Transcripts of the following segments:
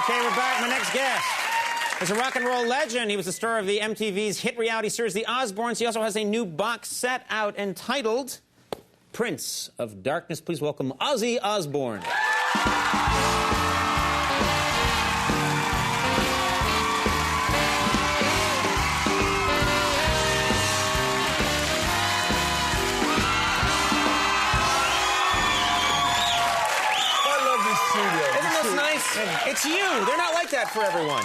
Okay, we're back. My next guest is a rock and roll legend. He was the star of the MTV's hit reality series, The Osbournes. He also has a new box set out entitled Prince of Darkness. Please welcome Ozzy Osbourne. It's you. They're not like that for everyone.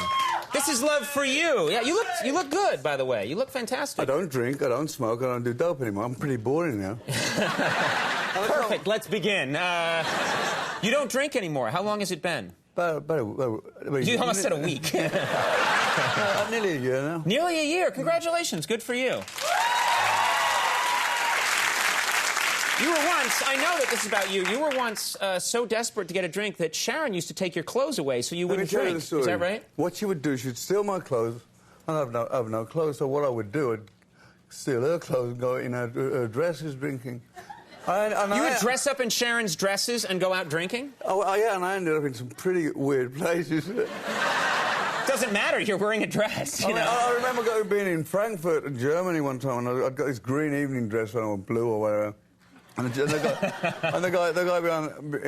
This is love for you. Yeah, you look good, by the way. You look fantastic. I don't drink, I don't smoke, I don't do dope anymore. I'm pretty boring now. Perfect. Let's begin. You don't drink anymore. How long has it been? You almost said a week. Nearly a year now. Nearly a year. Congratulations. Good for you. You were once, I know that this is about you, you were once so desperate to get a drink that Sharon used to take your clothes away so you wouldn't drink. Let me tell you the story. Is that right? What she would do, she'd steal my clothes, and I have no clothes, so what I would do, I'd steal her clothes and go in her dresses drinking. You would dress up in Sharon's dresses and go out drinking? Oh, yeah, and I ended up in some pretty weird places. Doesn't matter, you're wearing a dress, you know? I remember being in Frankfurt, in Germany one time, and I'd got this green evening dress on, or blue or whatever. And the guy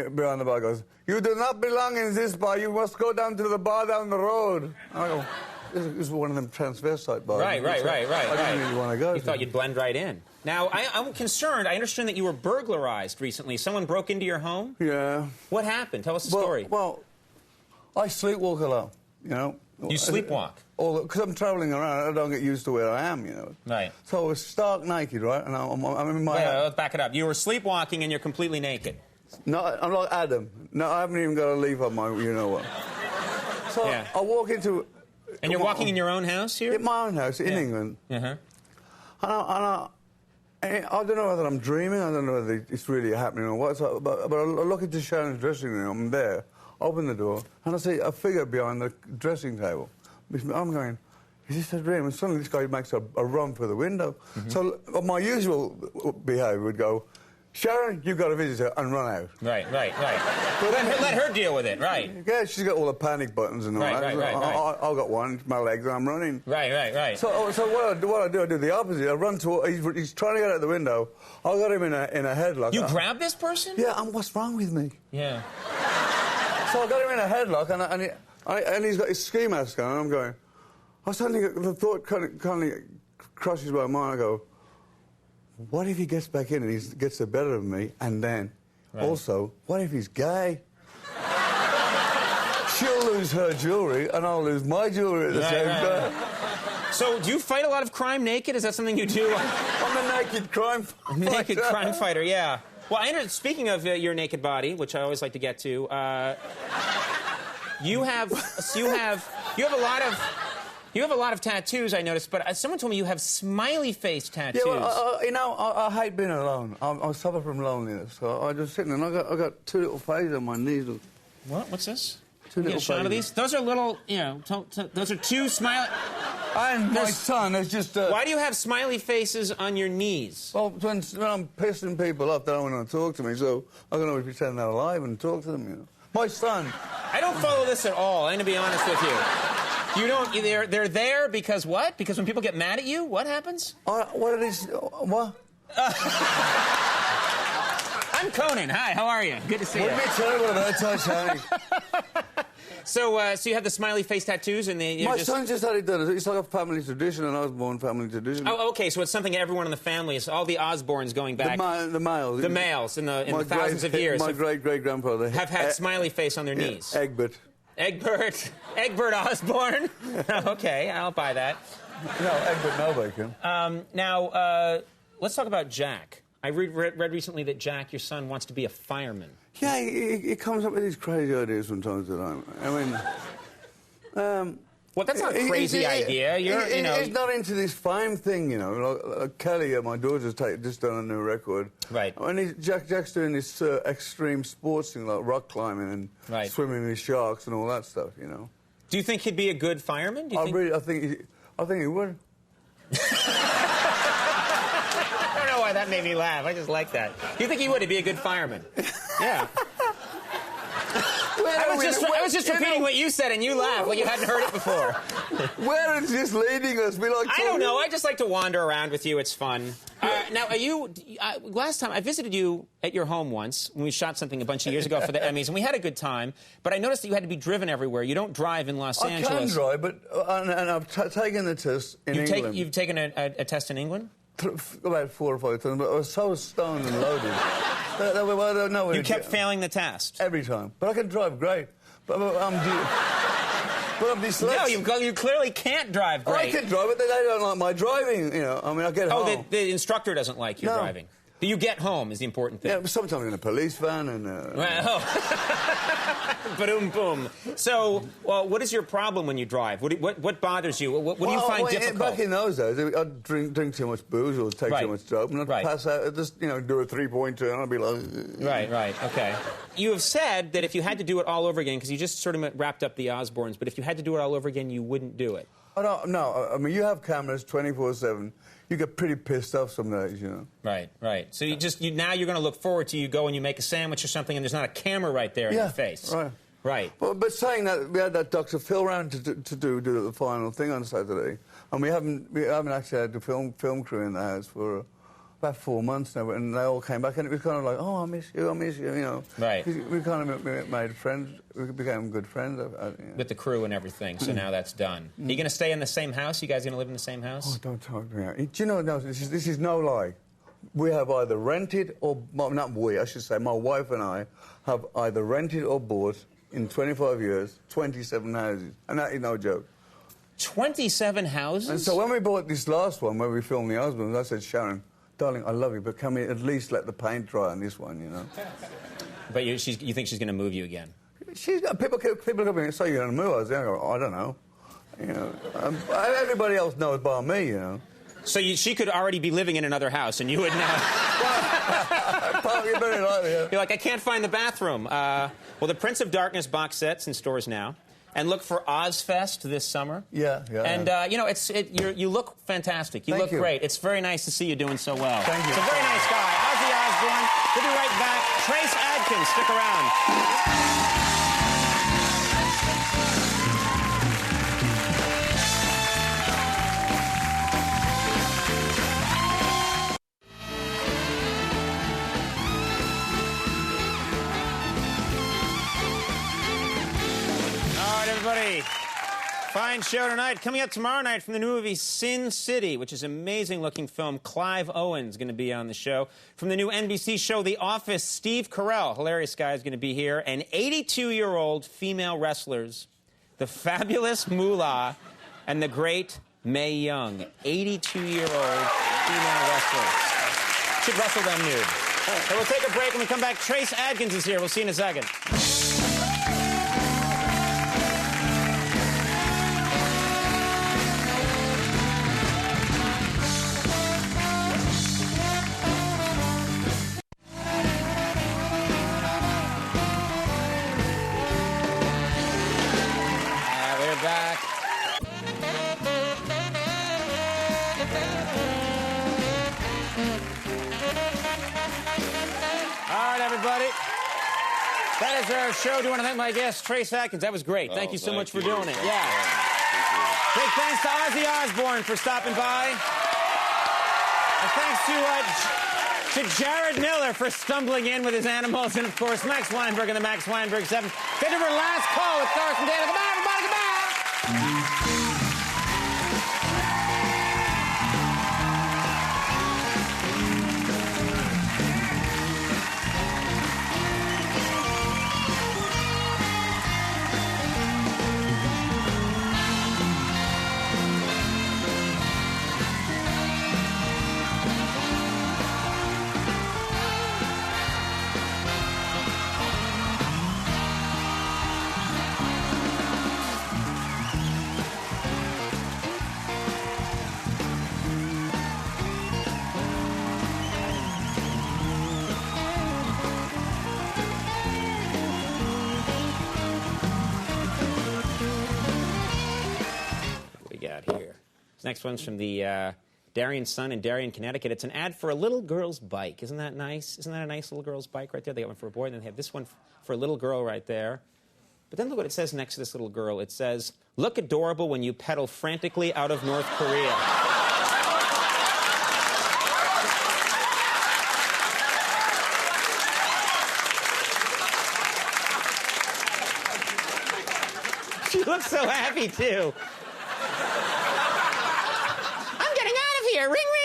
behind the bar goes, "You do not belong in this bar. You must go down to the bar down the road." And I go, "This is one of them transvestite bars." Right. I didn't really want to go. You thought you'd blend right in. Now, I'm concerned. I understand that you were burglarized recently. Someone broke into your home? Yeah. What happened? Tell us the story. Well, I sleepwalk a lot, you know. You sleepwalk? Because I'm travelling around, I don't get used to where I am, you know. Right. So I was stark naked, right? And I'm in my... Let's back it up. You were sleepwalking and you're completely naked. No, I'm like Adam. No, I haven't even got a leaf on my you-know-what. So yeah. I walk into... And you're walking in your own house here? In my own house, in England. Uh-huh. And I don't know whether I'm dreaming, I don't know whether it's really happening or what, but I look into Sharon's dressing room, I'm there, open the door, and I see a figure behind the dressing table. I'm going, is this a dream? And suddenly this guy makes a run for the window. Mm-hmm. So my usual behaviour would go, "Sharon, you've got a visitor," and run out. Right. But let her deal with it, right. Yeah, she's got all the panic buttons and all that. Right. I've got one, it's my legs, and I'm running. Right. So what I do the opposite. I run to... He's trying to get out the window. I got him in a headlock. You grab this person? Yeah, and what's wrong with me? Yeah. So I got him in a headlock, and he's got his ski mask on, and I'm going... the thought kind of crosses my mind. I go, what if he gets back in and he gets the better of me? And then, also, what if he's gay? She'll lose her jewellery, and I'll lose my jewellery at the same time. So, do you fight a lot of crime naked? Is that something you do? I'm a naked crime fighter. Naked crime fighter, yeah. Well, speaking of your naked body, which I always like to get to, you have a lot of tattoos, I noticed, but someone told me you have smiley face tattoos. Yeah, well, you know, I hate being alone. I suffer from loneliness, so I just sit there and I got two little faces on my knees. What? What's this? Two little faces. Shot of these? Those are little, you know, those are two smiley... And my son is just... Why do you have smiley faces on your knees? Well, when I'm pissing people off, they don't want to talk to me, so I can always pretend they're alive and talk to them, you know. My son... I don't follow this at all, I'm going to be honest with you. You don't... They're there because what? Because when people get mad at you, what happens? What it is... What? I'm Conan. Hi, how are you? Good to see you. Wouldn't be terrible about Titanic. So you have the smiley face tattoos, and my son just had it done. It's like a family tradition, an Osbourne family tradition. Oh, okay. So it's something everyone in the family is. All the Osbournes going back. The males. The males in the thousands of years. My great grandfather have had smiley face on their knees. Egbert Osbourne. Okay, I'll buy that. No, Egbert no bacon. Now let's talk about Jack. I read recently that Jack, your son, wants to be a fireman. Yeah, he comes up with these crazy ideas from time to time. I mean... well, that's not a crazy idea. He's not into this fame thing, you know. Like Kelly, my daughter's just done a new record. Right. And Jack's doing this extreme sports thing, like rock climbing and swimming with sharks and all that stuff, you know. Do you think he'd be a good fireman? I think he would. That made me laugh. I just like that. Do you think he would? He'd be a good fireman. Yeah. I was just repeating what you said, and you laughed like you hadn't heard it before. Where is this leading us? I don't know. I just like to wander around with you. It's fun. Now, are you... last time, I visited you at your home once when we shot something a bunch of years ago for the Emmys, and we had a good time, but I noticed that you had to be driven everywhere. You don't drive in Los Angeles. I can drive, but... and I've taken the test in England. You've taken a test in England? About 4 or 5 times, but I was so stoned and loaded. You kept failing the test? Every time. But I can drive great. But I'm dyslexic. No, you clearly can't drive great. I can drive, but they don't like my driving, you know. I mean, I get home. Oh, the instructor doesn't like your driving. But you get home is the important thing. Yeah, sometimes in a police van and... Ba-doom, boom. So, well, what is your problem when you drive? What bothers you? What do you find difficult? Back in those days, I'd drink too much booze or take too much dope, and I'd pass out. I'd just, do a three-point turn, I'd be like... Right, okay. You have said that if you had to do it all over again, because you just sort of wrapped up the Osbournes, but if you had to do it all over again, you wouldn't do it. No, I mean, you have cameras 24/7. You get pretty pissed off some days, you know. Right. So now you're going to look forward to you go and you make a sandwich or something, and there's not a camera right there in your face. Right. Well, but saying that, we had that Dr. Phil round to do the final thing on Saturday, and we haven't actually had the film crew in the house for about 4 months now, and they all came back, and it was kind of like, oh, I miss you, you know. Right. We kind of made friends. We became good friends. With the crew and everything, so now that's done. Are you going to stay in the same house? You guys going to live in the same house? Oh, don't talk to me. Do you know, no, this is no lie. We have either rented or... Not we, I should say. My wife and I have either rented or bought, in 25 years, 27 houses. And that is no joke. 27 houses? And so when we bought this last one, where we filmed the Osbournes, I said, Sharon, darling, I love you, but can we at least let the paint dry on this one, you know? But you think she's going to move you again? People come in and say, you're going to move us. I go, I don't know. You know, everybody else knows by me, you know. So she could already be living in another house, and you would know. You're very likely, yeah. You're like, I can't find the bathroom. Well, the Prince of Darkness box set's in stores now. And look for Ozfest this summer. Yeah. And, you look fantastic. You look great. It's very nice to see you doing so well. Thank you. It's a very nice guy. Ozzy Osbourne. We'll be right back. Trace Adkins, stick around. Everybody, fine show tonight. Coming up tomorrow night from the new movie Sin City, which is an amazing-looking film. Clive Owen's going to be on the show. From the new NBC show The Office, Steve Carell, hilarious guy, is going to be here. And 82-year-old female wrestlers, the fabulous Moolah and the great Mae Young. 82-year-old female wrestlers. Should wrestle them nude. So we'll take a break. When we come back, Trace Adkins is here. We'll see you in a second. Back. All right, everybody. That is our show. Do you want to thank my guest, Trace Adkins? That was great. Thank you so much for doing it. Yeah. Big thanks to Ozzy Osbourne for stopping by. And thanks to Jared Miller for stumbling in with his animals. And, of course, Max Weinberg and the Max Weinberg 7. Get to our last call with Carson Daly. Come on, everybody, come on! This next one's from the Darien Sun in Darien, Connecticut. It's an ad for a little girl's bike. Isn't that nice? Isn't that a nice little girl's bike right there? They got one for a boy, and then they have this one for a little girl right there. But then look what it says next to this little girl. It says, "Look adorable when you pedal frantically out of North Korea." She looks so happy, too. I'm getting out of here. Ring, ring.